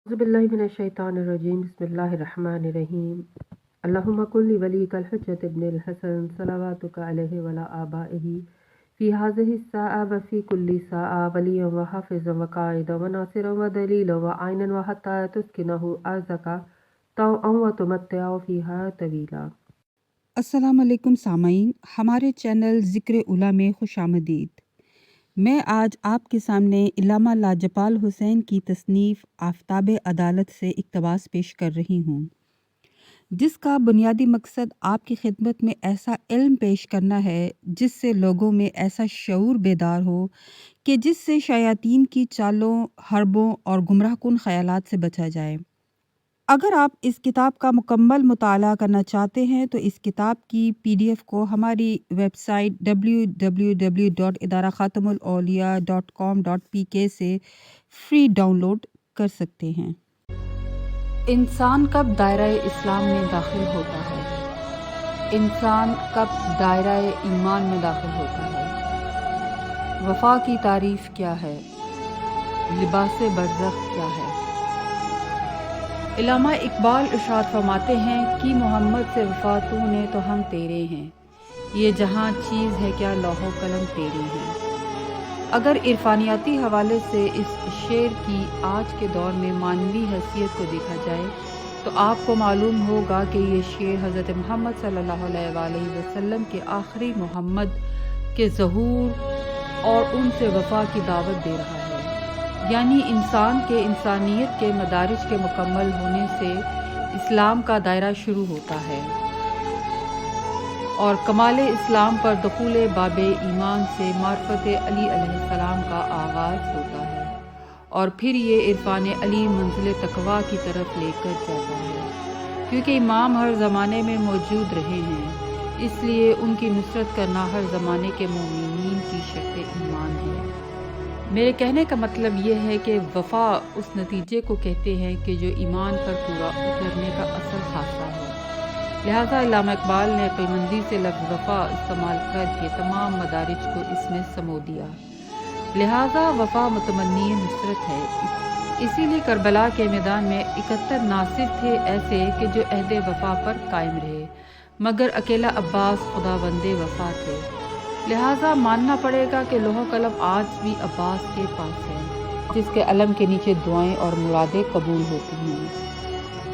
अज़ुबिल्लाहिमिनश्शैतानिर्रजीम बिस्मिल्लाहिर्रहमानिर्रहीम अल्लाहुम्मा कुल्ली वलीकल हुज्जत इब्निल हसन सलवातुका अलैहि वला आबाइही फ़ी हाज़िहि स्साअ व फ़ी कुल्ली साअ वलिय्यन व हाफ़िज़न व क़ाइदन व नासिरन व दलीलन व आइनन व हत्ता तुस्किनहु अर्ज़का तौअन व तुमत्तिअहु फ़ीहा तवीला। अस्सलाम वालेकुम सामाईन, हमारे चैनल ज़िक्र उला में खुशामदीद। मैं आज आपके सामने इल्लामा लाजपाल हुसैन की तसनीफ़ आफ़ताब अदालत से इक़्तिबास पेश कर रही हूँ, जिसका बुनियादी मकसद आपकी खिदमत में ऐसा इल्म पेश करना है जिससे लोगों में ऐसा शऊर बेदार हो कि जिससे शयातीन की चालों, हरबों और गुमराहकुन ख़यालात से बचा जाए। अगर आप इस किताब का मुकम्मल मुताला करना चाहते हैं तो इस किताब की PDF को हमारी वेबसाइट www.idarakhatamulauliya.com.pk से फ्री डाउनलोड कर सकते हैं। इंसान कब दायरा इस्लाम में दाखिल होता है? इंसान कब दायरा ईमान में दाखिल होता है? वफ़ा की तारीफ़ क्या है? लिबास बरज़ख क्या है? इल्लामा इकबाल इरशाद फरमाते हैं कि मोहम्मद से वफ़ा तूने तो हम तेरे हैं, ये जहां चीज़ है क्या लौहो कलम तेरे हैं। अगर इरफानियाती हवाले से इस शेर की आज के दौर में मानवी हैसियत को देखा जाए तो आपको मालूम होगा कि ये शेर हज़रत मोहम्मद सल्लल्लाहु अलैहि वसल्लम के आखिरी मोहम्मद के ज़हूर और उनसे वफ़ा की दावत दे रहा है। यानी इंसान के इंसानियत के मदारिज के मुकम्मल होने से इस्लाम का दायरा शुरू होता है और कमाल इस्लाम पर दखूल बाबे ईमान से मार्फत अली अलैहिस्सलाम का आगाज़ होता है और फिर ये इरफान अली मंजिल तकवा की तरफ लेकर जाता है। क्योंकि इमाम हर ज़माने में मौजूद रहे हैं, इसलिए उनकी नुसरत करना हर ज़माने के मोमिनीन की शर्त ईमान है। मेरे कहने का मतलब ये है कि वफ़ा उस नतीजे को कहते हैं कि जो ईमान पर पूरा उतरने का असल खासा है। लिहाजा इल्लामा इकबाल ने अक्लमंदी से लफ्ज़ वफ़ा इस्तेमाल करके तमाम मदारिज को इसमें समो दिया। लिहाजा वफ़ा मुतमन्नी नुसरत है। इसीलिए करबला के मैदान में 71 नासिर थे ऐसे कि जो अहद वफ़ा पर कायम रहे, मगर अकेला अब्बास खुदावंदे वफ़ा थे। लिहाजा मानना पड़ेगा कि लोह कलम आज भी अब्बास के पास है, जिसके अलम के नीचे दुआएं और मुरादें कबूल होती हैं।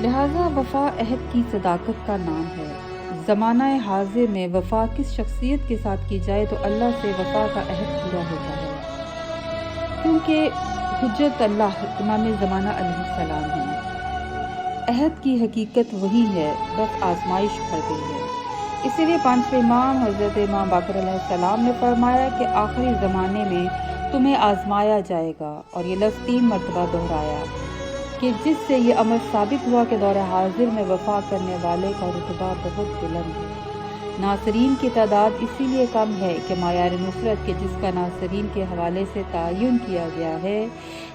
लिहाजा वफ़ा अहद की सदाकत का नाम है। ज़माना हाज़िर में वफ़ा किस शख्सियत के साथ की जाए तो अल्लाह से वफ़ा का अहद पूरा होता है, क्योंकि हुज्जत अल्लाह इमाम ज़माना अलैहिस्सलाम है। अहद की हकीकत वही है, बस आजमाइश बढ़ गई है। इसीलिए पांचवें इमाम हज़रत इमाम बाक़र अलैहिस्सलाम ने फरमाया कि आखिरी ज़माने में तुम्हें आजमाया जाएगा, और ये लफ्ज़ 3 मरतबा दोहराया कि जिससे ये अमर साबित हुआ कि दौर हाजिर में वफ़ा करने वाले का रुतबा बहुत बुलंद है। नासरीन की तादाद इसीलिए कम है कि मायार नुसरत के जिसका नासरीन के हवाले से तयन किया गया है,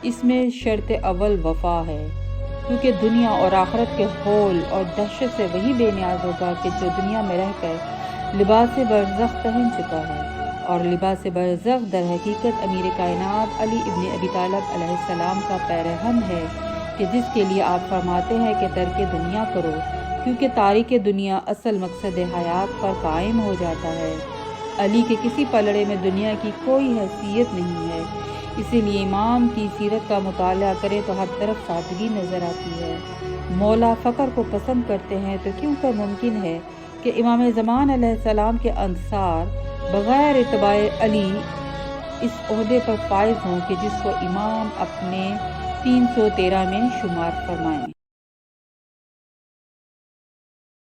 इसमें शर्त अव्वल वफ़ा है, क्योंकि दुनिया और आखिरत के हौल और दहशत से वही बेनियाज होगा कि जो दुनिया में रहकर लिबास बरज़ख पहन चुका है। और लिबास बरज़ख दर हकीकत अमीर कायनात अली इब्न अबी तालिब अलैहिस्सलाम का पैरहन है कि जिसके लिए आप फरमाते हैं कि तर्क दुनिया करो, क्योंकि तारीक दुनिया असल मकसद हयात पर कायम हो जाता है। अली के किसी पलड़े में दुनिया की कोई हैसियत नहीं है। इसीलिए इमाम की सीरत का मुताला करें तो हर तरफ सादगी नज़र आती है। मौला फ़क्र को पसंद करते हैं तो क्यों कर मुमकिन है कि इमाम ज़मान अलैहिस्सलाम के अंसार बग़ैर इत्बाए अली इस ओहदे पर फायज हों कि जिसको इमाम अपने 313 में शुमार फरमाएं।